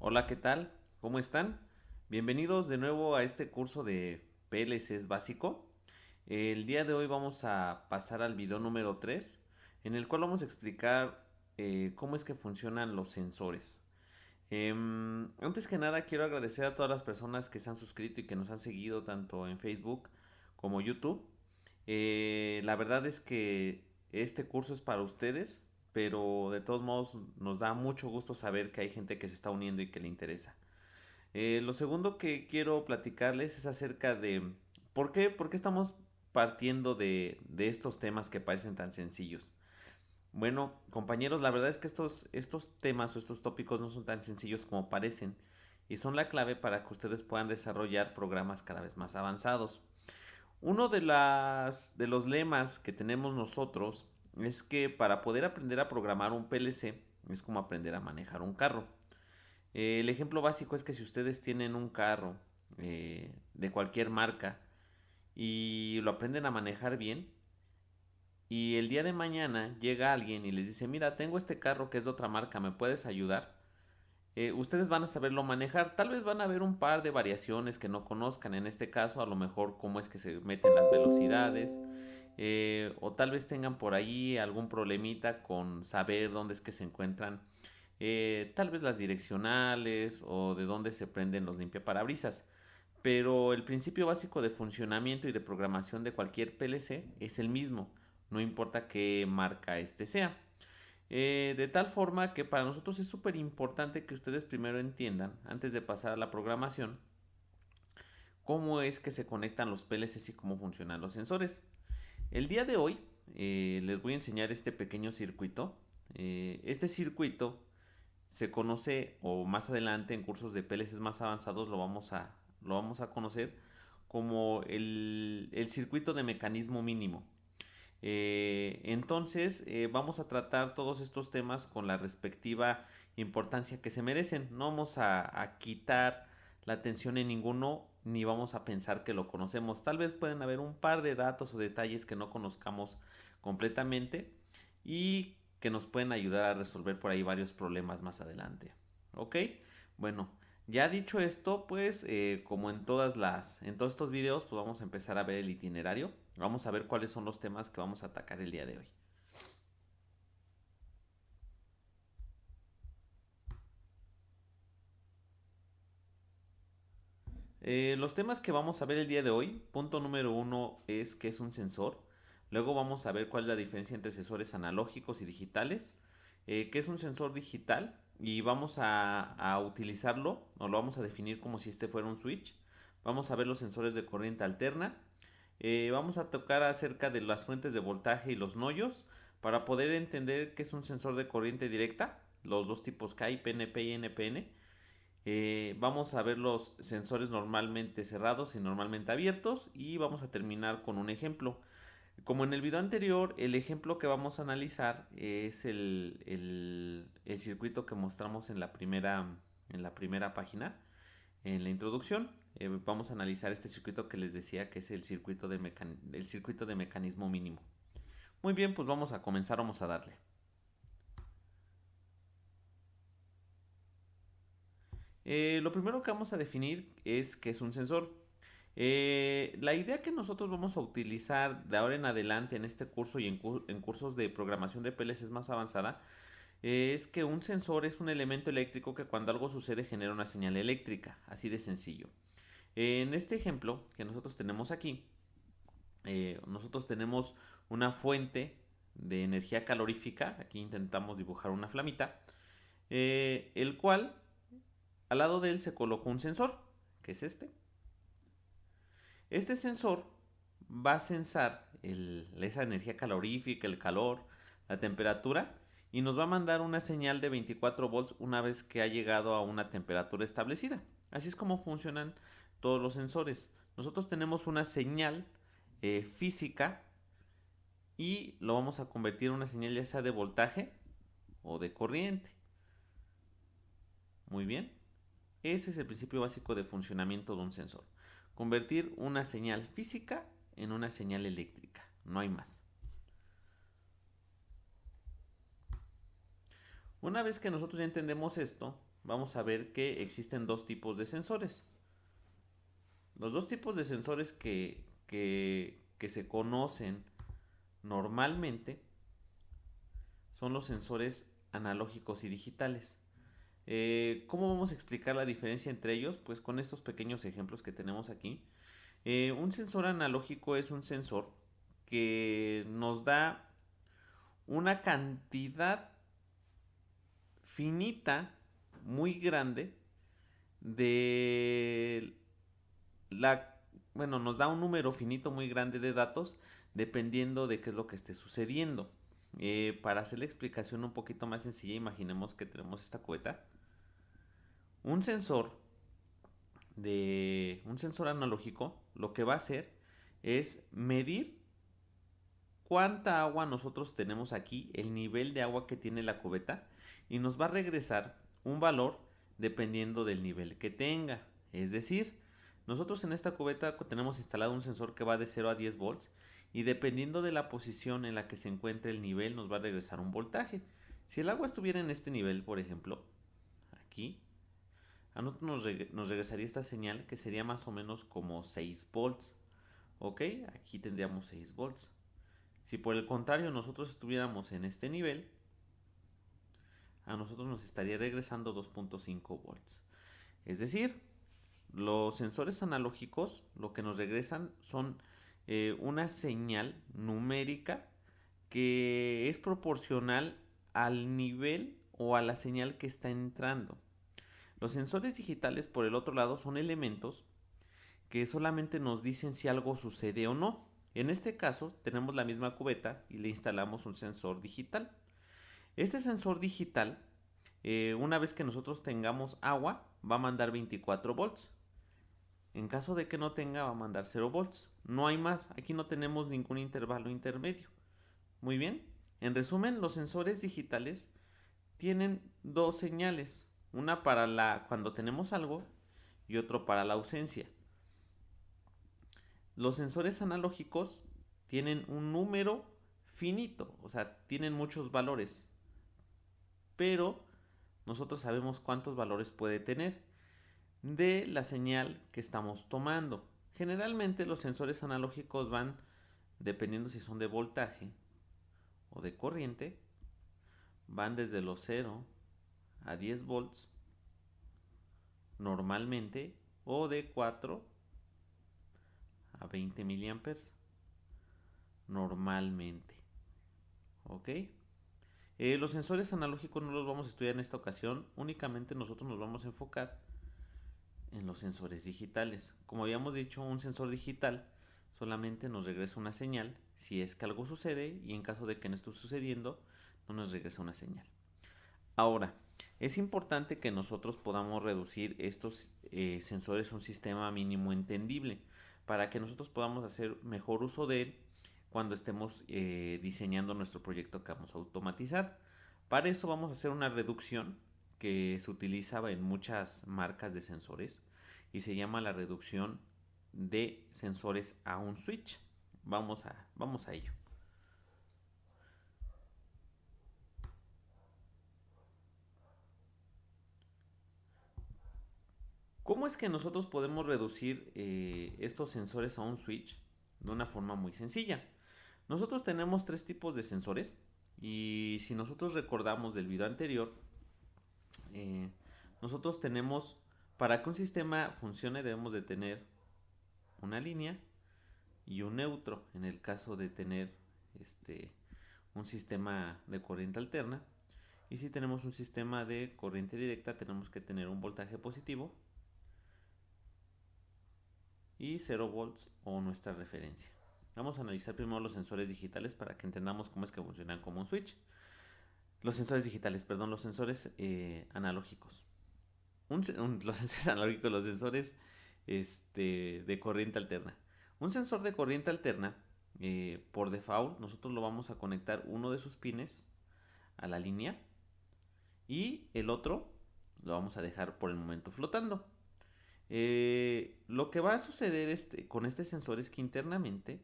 Hola, ¿qué tal? ¿Cómo están? Bienvenidos de nuevo a este curso de PLCs básico. El día de hoy vamos a pasar al video número 3, en el cual vamos a explicar cómo es que funcionan los sensores. Antes que nada, quiero agradecer a todas las personas que se han suscrito y que nos han seguido tanto en Facebook como YouTube. La verdad es que este curso es para ustedes, pero de todos modos nos da mucho gusto saber que hay gente que se está uniendo y que le interesa. Lo segundo que quiero platicarles es acerca de por qué estamos partiendo de estos temas que parecen tan sencillos. Bueno, compañeros, la verdad es que estos temas o estos tópicos no son tan sencillos como parecen y son la clave para que ustedes puedan desarrollar programas cada vez más avanzados. Uno de los lemas que tenemos nosotros es que para poder aprender a programar un PLC es como aprender a manejar un carro. El ejemplo básico es que si ustedes tienen un carro de cualquier marca y lo aprenden a manejar bien, y el día de mañana llega alguien y les dice, mira, tengo este carro que es de otra marca, ¿me puedes ayudar? Ustedes van a saberlo manejar. Tal vez van a haber un par de variaciones que no conozcan. En este caso, a lo mejor cómo es que se meten las velocidades. O tal vez tengan por ahí algún problemita con saber dónde es que se encuentran. Tal vez las direccionales o de dónde se prenden los limpiaparabrisas. Pero el principio básico de funcionamiento y de programación de cualquier PLC es el mismo. No importa qué marca este sea. De tal forma que para nosotros es súper importante que ustedes primero entiendan, antes de pasar a la programación, cómo es que se conectan los PLCs y cómo funcionan los sensores. El día de hoy les voy a enseñar este pequeño circuito. Este circuito se conoce, o más adelante en cursos de PLCs más avanzados lo vamos a conocer como el circuito de mecanismo mínimo. Vamos a tratar todos estos temas con la respectiva importancia que se merecen. No vamos a quitar la atención en ninguno ni vamos a pensar que lo conocemos. Tal vez pueden haber un par de datos o detalles que no conozcamos completamente y que nos pueden ayudar a resolver por ahí varios problemas más adelante. ¿Ok? Bueno, ya dicho esto, pues como en todos estos videos, pues vamos a empezar a ver el itinerario. Vamos a ver cuáles son los temas que vamos a atacar el día de hoy. Los temas que vamos a ver el día de hoy, punto número uno es qué es un sensor. Luego vamos a ver cuál es la diferencia entre sensores analógicos y digitales. Qué es un sensor digital y vamos a utilizarlo o lo vamos a definir como si este fuera un switch. Vamos a ver los sensores de corriente alterna. Vamos a tocar acerca de las fuentes de voltaje y los noyos para poder entender qué es un sensor de corriente directa, los dos tipos que hay, PNP y NPN. Vamos a ver los sensores normalmente cerrados y normalmente abiertos y vamos a terminar con un ejemplo. Como en el video anterior, el ejemplo que vamos a analizar es el circuito que mostramos en la primera página, en la introducción. Vamos a analizar este circuito que les decía que es el circuito de mecanismo mínimo. Muy bien, pues vamos a comenzar, vamos a darle. Lo primero que vamos a definir es qué es un sensor. La idea que nosotros vamos a utilizar de ahora en adelante en este curso y en cursos de programación de PLCs más avanzada es que un sensor es un elemento eléctrico que cuando algo sucede genera una señal eléctrica, así de sencillo. En este ejemplo que nosotros tenemos aquí, nosotros tenemos una fuente de energía calorífica, aquí intentamos dibujar una flamita, el cual al lado de él se colocó un sensor, que es este. Este sensor va a sensar esa energía calorífica, el calor, la temperatura y nos va a mandar una señal de 24 volts una vez que ha llegado a una temperatura establecida. Así es como funcionan todos los sensores. Nosotros tenemos una señal física y lo vamos a convertir en una señal ya sea de voltaje o de corriente. Muy bien. Ese es el principio básico de funcionamiento de un sensor. Convertir una señal física en una señal eléctrica. No hay más. Una vez que nosotros ya entendemos esto, vamos a ver que existen dos tipos de sensores. Los dos tipos de sensores que se conocen normalmente son los sensores analógicos y digitales. ¿Cómo vamos a explicar la diferencia entre ellos? Pues con estos pequeños ejemplos que tenemos aquí. Un sensor analógico es un sensor que nos da una cantidad finita, muy grande, de la, bueno, nos da un número finito muy grande de datos dependiendo de qué es lo que esté sucediendo. Para hacer la explicación un poquito más sencilla, imaginemos que tenemos esta cubeta. Un sensor un sensor analógico lo que va a hacer es medir cuánta agua nosotros tenemos aquí, el nivel de agua que tiene la cubeta, y nos va a regresar un valor dependiendo del nivel que tenga. Es decir, nosotros en esta cubeta tenemos instalado un sensor que va de 0 a 10 volts y dependiendo de la posición en la que se encuentre el nivel nos va a regresar un voltaje. Si el agua estuviera en este nivel, por ejemplo, aquí, a nosotros nos regresaría esta señal que sería más o menos como 6 volts. Ok, aquí tendríamos 6 volts. Si por el contrario nosotros estuviéramos en este nivel, a nosotros nos estaría regresando 2.5 volts. Es decir, los sensores analógicos lo que nos regresan son una señal numérica que es proporcional al nivel o a la señal que está entrando. Los sensores digitales, por el otro lado, son elementos que solamente nos dicen si algo sucede o no. En este caso, tenemos la misma cubeta y le instalamos un sensor digital. Este sensor digital, una vez que nosotros tengamos agua, va a mandar 24 volts. En caso de que no tenga, va a mandar 0 volts. No hay más, aquí no tenemos ningún intervalo intermedio. Muy bien, en resumen, los sensores digitales tienen dos señales. Una para cuando tenemos algo y otro para la ausencia. Los sensores analógicos tienen un número finito, o sea, tienen muchos valores, pero nosotros sabemos cuántos valores puede tener de la señal que estamos tomando. Generalmente los sensores analógicos van, dependiendo si son de voltaje o de corriente, van desde los 0 a 10 volts normalmente, o de 4 a 20 miliamperes normalmente. ¿Ok? Los sensores analógicos no los vamos a estudiar en esta ocasión, únicamente nosotros nos vamos a enfocar en los sensores digitales. Como habíamos dicho, un sensor digital solamente nos regresa una señal si es que algo sucede, y en caso de que no esté sucediendo, no nos regresa una señal. Ahora, es importante que nosotros podamos reducir estos sensores a un sistema mínimo entendible para que nosotros podamos hacer mejor uso de él cuando estemos diseñando nuestro proyecto que vamos a automatizar. Para eso vamos a hacer una reducción que se utiliza en muchas marcas de sensores y se llama la reducción de sensores a un switch. Vamos a ello. ¿Cómo es que nosotros podemos reducir estos sensores a un switch? De una forma muy sencilla. Nosotros tenemos tres tipos de sensores y si nosotros recordamos del video anterior, nosotros tenemos, para que un sistema funcione debemos de tener una línea y un neutro, en el caso de tener un sistema de corriente alterna. Y si tenemos un sistema de corriente directa, tenemos que tener un voltaje positivo y 0 volts o nuestra referencia. Vamos a analizar primero los sensores digitales para que entendamos cómo es que funcionan como un switch. Los sensores digitales, perdón, los sensores analógicos. Los sensores analógicos, los sensores de corriente alterna. Un sensor de corriente alterna, por default, nosotros lo vamos a conectar uno de sus pines a la línea y el otro lo vamos a dejar por el momento flotando. Lo que va a suceder con este sensor es que internamente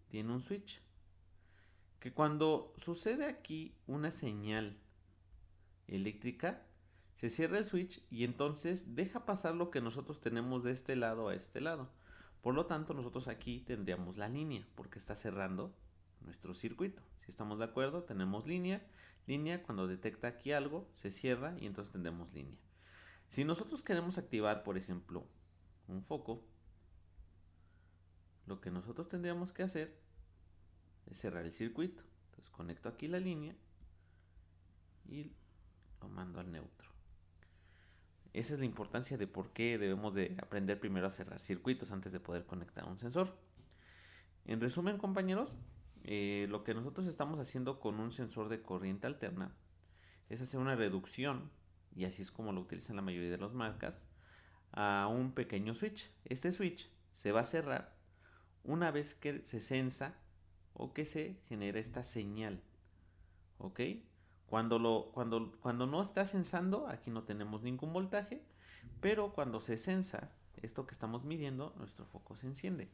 tiene un switch que cuando sucede aquí una señal eléctrica, se cierra el switch y entonces deja pasar lo que nosotros tenemos de este lado a este lado. Por lo tanto, nosotros aquí tendríamos la línea, porque está cerrando nuestro circuito. Si estamos de acuerdo, tenemos línea. Línea, cuando detecta aquí algo, se cierra y entonces tendremos línea. Si nosotros queremos activar, por ejemplo, un foco, lo que nosotros tendríamos que hacer es cerrar el circuito. Entonces conecto aquí la línea y lo mando al neutro. Esa es la importancia de por qué debemos de aprender primero a cerrar circuitos antes de poder conectar un sensor. En resumen, compañeros, lo que nosotros estamos haciendo con un sensor de corriente alterna es hacer una reducción, y así es como lo utilizan la mayoría de las marcas, a un pequeño switch. Este switch se va a cerrar una vez que se sensa o que se genera esta señal. ¿Ok? Cuando no está sensando, aquí no tenemos ningún voltaje, pero cuando se sensa esto que estamos midiendo, nuestro foco se enciende.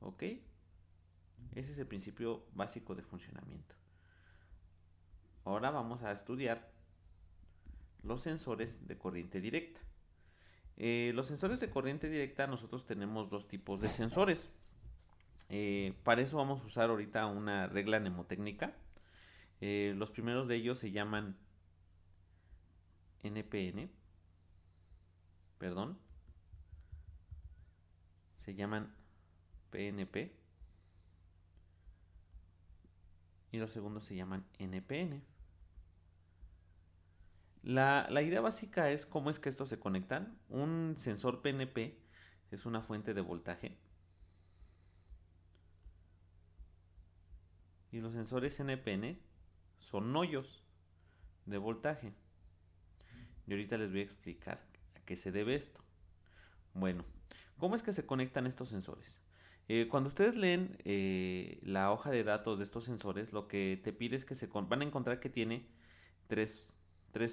¿Ok? Ese es el principio básico de funcionamiento. Ahora vamos a estudiar los sensores de corriente directa. Los sensores de corriente directa, nosotros tenemos dos tipos de sensores. Para eso vamos a usar ahorita una regla mnemotécnica. Los primeros de ellos se llaman NPN, perdón, se llaman PNP y los segundos se llaman NPN. La idea básica es cómo es que estos se conectan. Un sensor PNP es una fuente de voltaje y los sensores NPN son hoyos de voltaje. Y ahorita les voy a explicar a qué se debe esto. Bueno, ¿cómo es que se conectan estos sensores? Cuando ustedes leen la hoja de datos de estos sensores, lo que te pide es que van a encontrar que tiene tres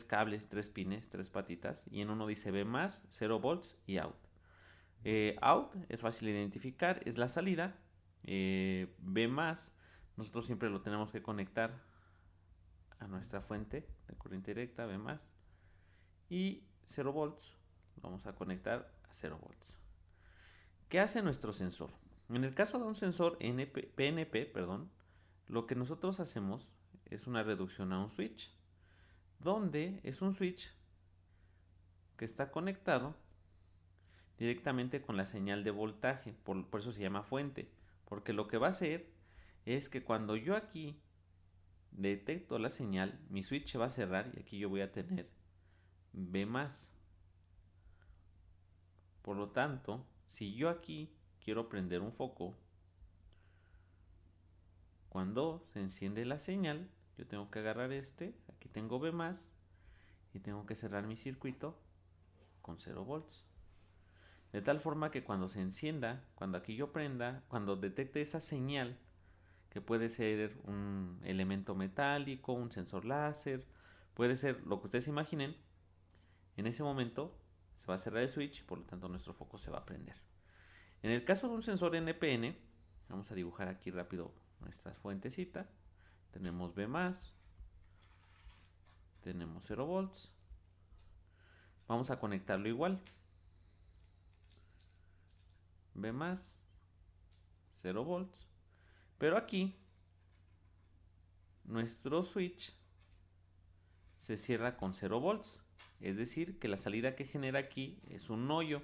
cables, tres pines, tres patitas, y en uno dice B+, 0 volts y out. Out es fácil de identificar, es la salida. B+, nosotros siempre lo tenemos que conectar a nuestra fuente de corriente directa, B+, y 0 volts lo vamos a conectar a 0 volts. ¿Qué hace nuestro sensor? En el caso de un sensor PNP, lo que nosotros hacemos es una reducción a un switch, donde es un switch que está conectado directamente con la señal de voltaje, por eso se llama fuente, porque lo que va a hacer es que cuando yo aquí detecto la señal, mi switch se va a cerrar y aquí yo voy a tener B+. Por lo tanto, si yo aquí quiero prender un foco, cuando se enciende la señal, yo tengo que agarrar aquí tengo B+, y tengo que cerrar mi circuito con 0 volts. De tal forma que cuando se encienda, cuando aquí yo prenda, cuando detecte esa señal, que puede ser un elemento metálico, un sensor láser, puede ser lo que ustedes imaginen, en ese momento se va a cerrar el switch y por lo tanto nuestro foco se va a prender. En el caso de un sensor NPN, vamos a dibujar aquí rápido nuestra fuentecita. Tenemos B+, tenemos 0 volts. Vamos a conectarlo igual. B+, 0 volts. Pero aquí nuestro switch se cierra con 0 volts. Es decir, que la salida que genera aquí es un hoyo.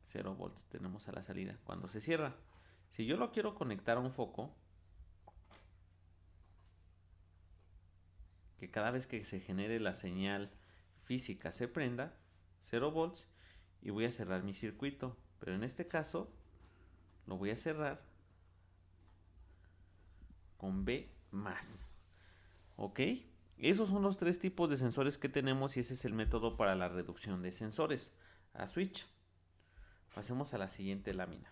0 volts tenemos a la salida cuando se cierra. Si yo lo quiero conectar a un foco, que cada vez que se genere la señal física se prenda, 0 volts, y voy a cerrar mi circuito. Pero en este caso lo voy a cerrar con B+. ¿Ok? Esos son los tres tipos de sensores que tenemos y ese es el método para la reducción de sensores a switch. Pasemos a la siguiente lámina.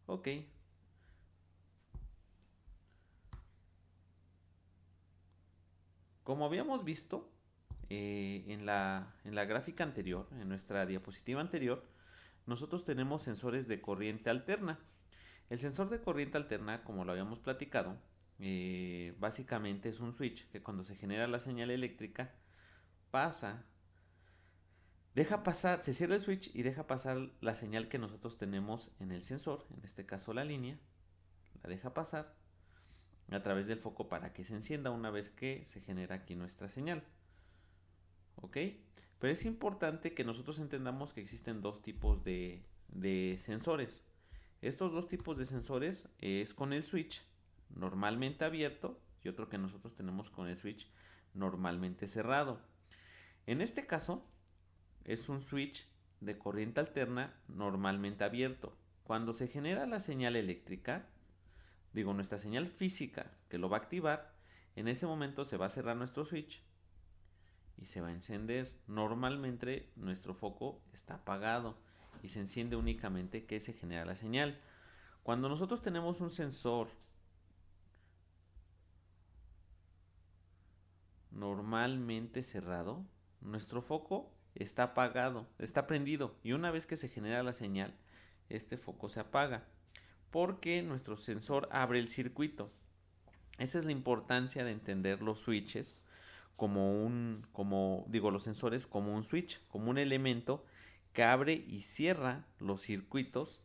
Ok. Como habíamos visto en la gráfica anterior, en nuestra diapositiva anterior, nosotros tenemos sensores de corriente alterna. El sensor de corriente alterna, como lo habíamos platicado, básicamente es un switch que cuando se genera la señal eléctrica pasa, deja pasar, se cierra el switch y deja pasar la señal que nosotros tenemos en el sensor, en este caso la línea, la deja pasar a través del foco para que se encienda una vez que se genera aquí nuestra señal. ¿Ok? Pero es importante que nosotros entendamos que existen dos tipos de sensores. Estos dos tipos de sensores es con el switch normalmente abierto y otro que nosotros tenemos con el switch normalmente cerrado. En este caso es un switch de corriente alterna normalmente abierto. Cuando se genera la señal eléctrica, digo nuestra señal física que lo va a activar, en ese momento se va a cerrar nuestro switch y se va a encender. Normalmente nuestro foco está apagado y se enciende únicamente que se genera la señal. Cuando nosotros tenemos un sensor normalmente cerrado, nuestro foco está apagado, está prendido y una vez que se genera la señal, este foco se apaga porque nuestro sensor abre el circuito. Esa es la importancia de entender los switches los sensores como un switch, como un elemento que abre y cierra los circuitos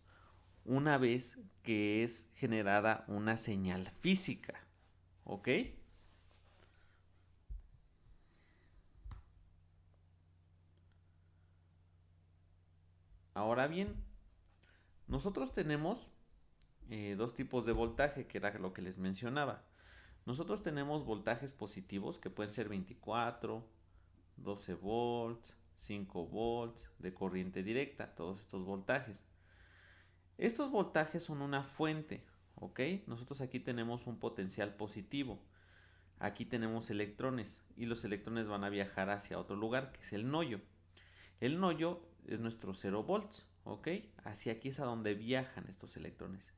una vez que es generada una señal física. ¿Ok? Ahora bien, nosotros tenemos dos tipos de voltaje, que era lo que les mencionaba. Nosotros tenemos voltajes positivos que pueden ser 24, 12 volts, 5 volts de corriente directa, todos estos voltajes. Estos voltajes son una fuente, ¿ok? Nosotros aquí tenemos un potencial positivo. Aquí tenemos electrones y los electrones van a viajar hacia otro lugar, que es el noyo. El noyo es nuestro 0 volts, ¿ok? Hacia aquí es a donde viajan estos electrones.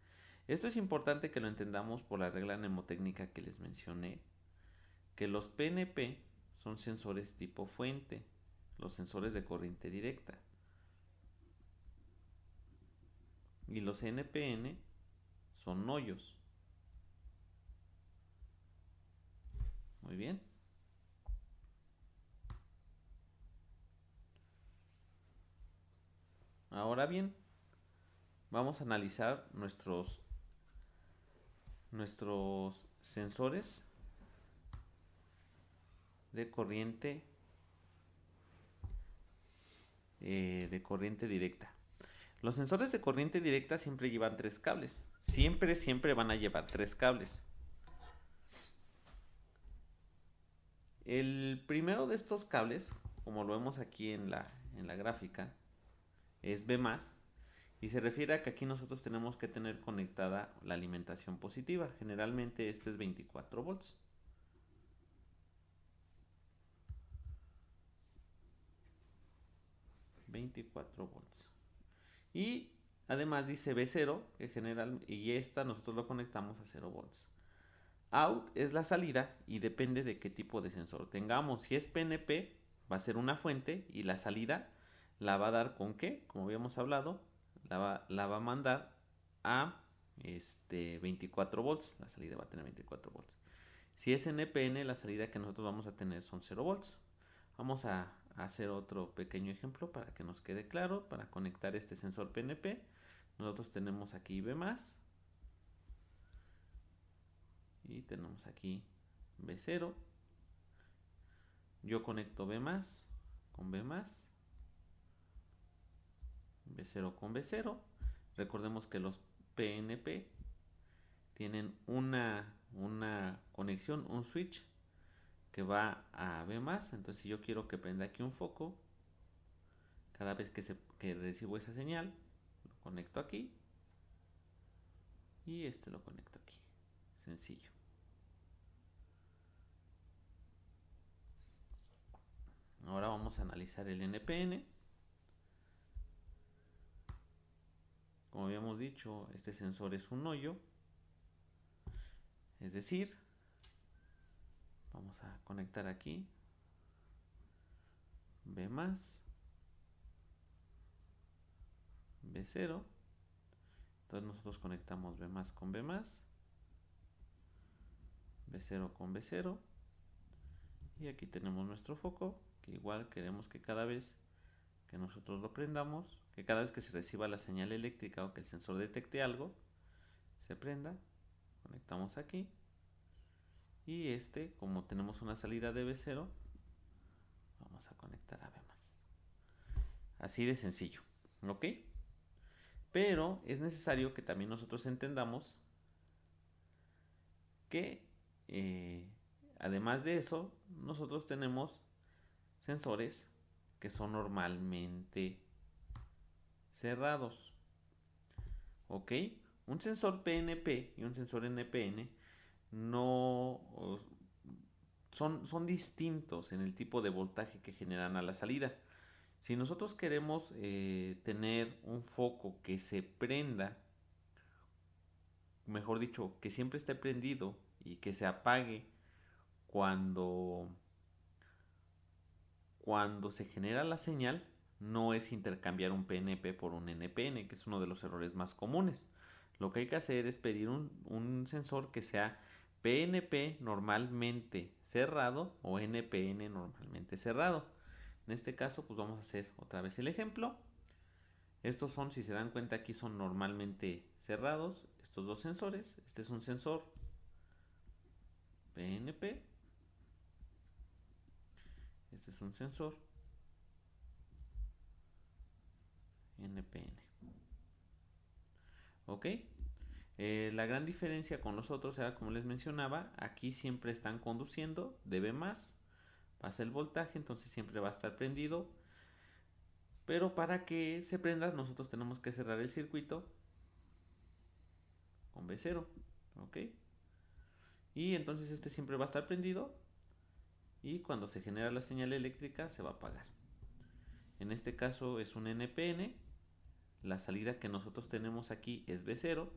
Esto es importante que lo entendamos por la regla mnemotécnica que les mencioné, que los PNP son sensores tipo fuente, los sensores de corriente directa. Y los NPN son noyos. Muy bien. Ahora bien, vamos a analizar nuestros sensores de corriente directa. Los sensores de corriente directa siempre llevan tres cables. Siempre van a llevar tres cables. El primero de estos cables, como lo vemos aquí en la gráfica, es B+, y se refiere a que aquí nosotros tenemos que tener conectada la alimentación positiva. Generalmente este es 24 volts. 24 volts. Y además dice B0, que general, y esta nosotros lo conectamos a 0 volts. Out es la salida y depende de qué tipo de sensor tengamos. Si es PNP, va a ser una fuente y la salida la va a dar con qué, como habíamos hablado, la va a mandar a 24 volts. La salida va a tener 24 volts. Si es NPN, la salida que nosotros vamos a tener son 0 volts. Vamos a hacer otro pequeño ejemplo para que nos quede claro. Para conectar este sensor PNP, nosotros tenemos aquí B+, y tenemos aquí B0. Yo conecto B+, con B+, B0 con B0. Recordemos que los PNP tienen una conexión, un switch que va a B+. Entonces si yo quiero que prenda aquí un foco, cada vez que recibo esa señal, lo conecto aquí y lo conecto aquí. Sencillo. Ahora vamos a analizar el NPN. Como habíamos dicho, este sensor es un hoyo. Es decir, vamos a conectar aquí B+, B0. Entonces nosotros conectamos B más con B más, B0 con B0, y aquí tenemos nuestro foco, que igual queremos que cada vez que nosotros lo prendamos, que cada vez que se reciba la señal eléctrica o que el sensor detecte algo, se prenda. Conectamos aquí, y como tenemos una salida de B0, vamos a conectar a B más. Así de sencillo, ¿ok? Pero es necesario que también nosotros entendamos que además de eso, nosotros tenemos sensores que son normalmente cerrados, ¿ok? Un sensor PNP y un sensor NPN no son distintos en el tipo de voltaje que generan a la salida. Si nosotros queremos tener un foco que se prenda, mejor dicho, que siempre esté prendido y que se apague cuando, cuando se genera la señal, no es intercambiar un PNP por un NPN, que es uno de los errores más comunes. Lo que hay que hacer es pedir un sensor que sea PNP normalmente cerrado o NPN normalmente cerrado. En este caso, pues vamos a hacer otra vez el ejemplo. Estos son, si se dan cuenta, aquí son normalmente cerrados estos dos sensores. Este es un sensor PNP. Este es un sensor NPN. ¿Ok? La gran diferencia con los otros era, como les mencionaba, aquí siempre están conduciendo, debe más, pasa el voltaje, entonces siempre va a estar prendido. Pero para que se prenda, nosotros tenemos que cerrar el circuito con B0. ¿Ok? Y entonces este siempre va a estar prendido y cuando se genera la señal eléctrica se va a apagar. En este caso es un NPN. La salida que nosotros tenemos aquí es B0.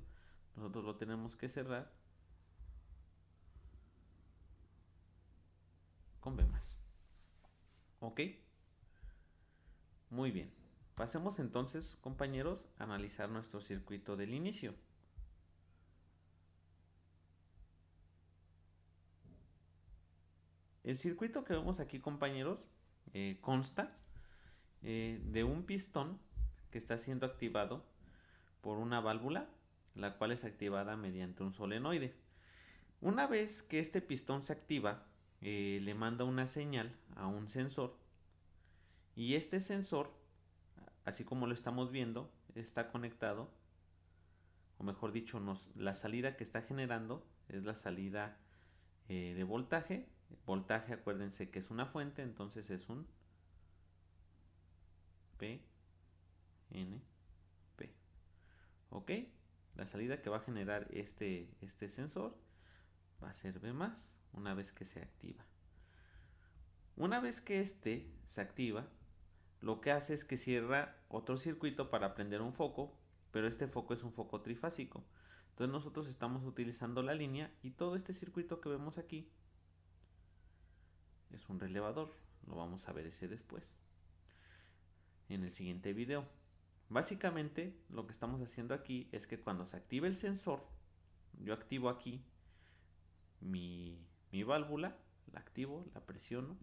Nosotros lo tenemos que cerrar con B más. ¿Ok? Muy bien. Pasemos entonces, compañeros, a analizar nuestro circuito del inicio. El circuito que vemos aquí, compañeros, consta de un pistón que está siendo activado por una válvula, la cual es activada mediante un solenoide. Una vez que este pistón se activa, le manda una señal a un sensor y este sensor, así como lo estamos viendo, está conectado, o mejor dicho, la salida que está generando es la salida de voltaje. Voltaje, acuérdense que es una fuente, entonces es un P, N, P. ¿Ok? La salida que va a generar este sensor va a ser B más una vez que se activa. Una vez que este se activa, lo que hace es que cierra otro circuito para prender un foco, pero este foco es un foco trifásico. Entonces nosotros estamos utilizando la línea y todo este circuito que vemos aquí es un relevador. Lo vamos a ver ese después, en el siguiente video. Básicamente lo que estamos haciendo aquí es que cuando se active el sensor, yo activo aquí mi válvula, la activo, la presiono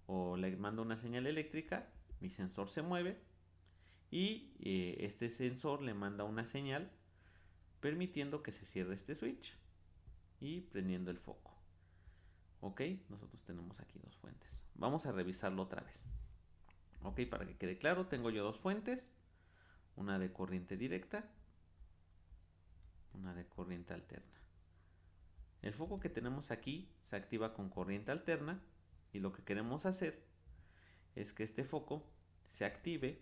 o le mando una señal eléctrica, mi sensor se mueve y este sensor le manda una señal permitiendo que se cierre este switch y prendiendo el foco. Ok, nosotros tenemos aquí dos fuentes. Vamos a revisarlo otra vez. Ok, para que quede claro, tengo yo dos fuentes, una de corriente directa, una de corriente alterna. El foco que tenemos aquí se activa con corriente alterna y lo que queremos hacer es que este foco se active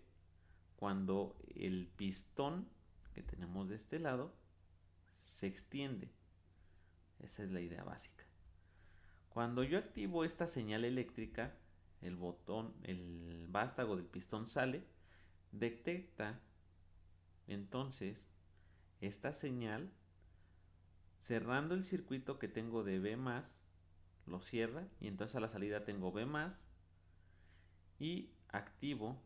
cuando el pistón que tenemos de este lado se extiende. Esa es la idea básica. Cuando yo activo esta señal eléctrica, el vástago del pistón sale, detecta entonces esta señal, cerrando el circuito que tengo de B+, lo cierra y entonces a la salida tengo B+, y activo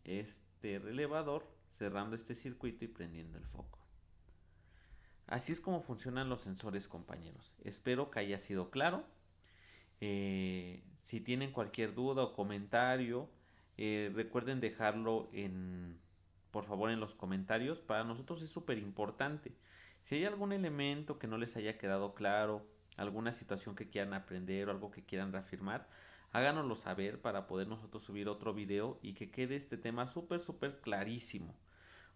este relevador cerrando este circuito y prendiendo el foco. Así es como funcionan los sensores, compañeros. Espero que haya sido claro. Si tienen cualquier duda o comentario, recuerden dejarlo por favor, en los comentarios. Para nosotros es súper importante. Si hay algún elemento que no les haya quedado claro, alguna situación que quieran aprender o algo que quieran reafirmar, háganoslo saber para poder nosotros subir otro video y que quede este tema súper clarísimo.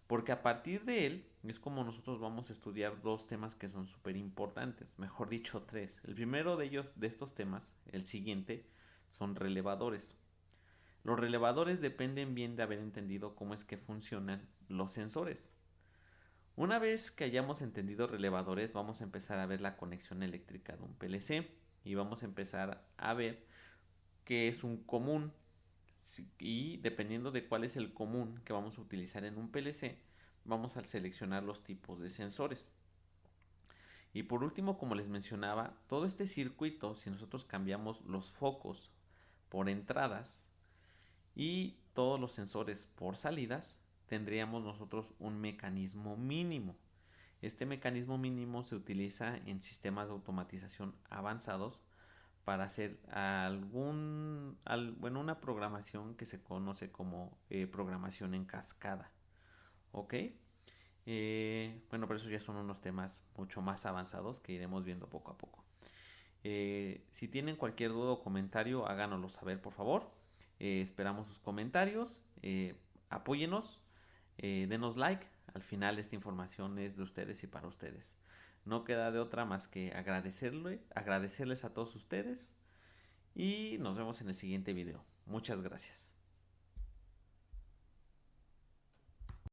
Porque a partir de él es como nosotros vamos a estudiar dos temas que son súper importantes, mejor dicho tres. El primero de ellos, de estos temas, el siguiente, son relevadores. Los relevadores dependen bien de haber entendido cómo es que funcionan los sensores. Una vez que hayamos entendido relevadores, vamos a empezar a ver la conexión eléctrica de un PLC y vamos a empezar a ver qué es un común. Y dependiendo de cuál es el común que vamos a utilizar en un PLC, vamos a seleccionar los tipos de sensores. Y por último, como les mencionaba, todo este circuito, si nosotros cambiamos los focos por entradas y todos los sensores por salidas, tendríamos nosotros un mecanismo mínimo. Este mecanismo mínimo se utiliza en sistemas de automatización avanzados para hacer una programación que se conoce como programación en cascada. ¿Ok? Bueno, pero eso ya son unos temas mucho más avanzados que iremos viendo poco a poco. Si tienen cualquier duda o comentario, háganoslo saber, por favor. Esperamos sus comentarios. Apóyenos. Denos like. Al final esta información es de ustedes y para ustedes. No queda de otra más que agradecerles a todos ustedes y nos vemos en el siguiente video. Muchas gracias.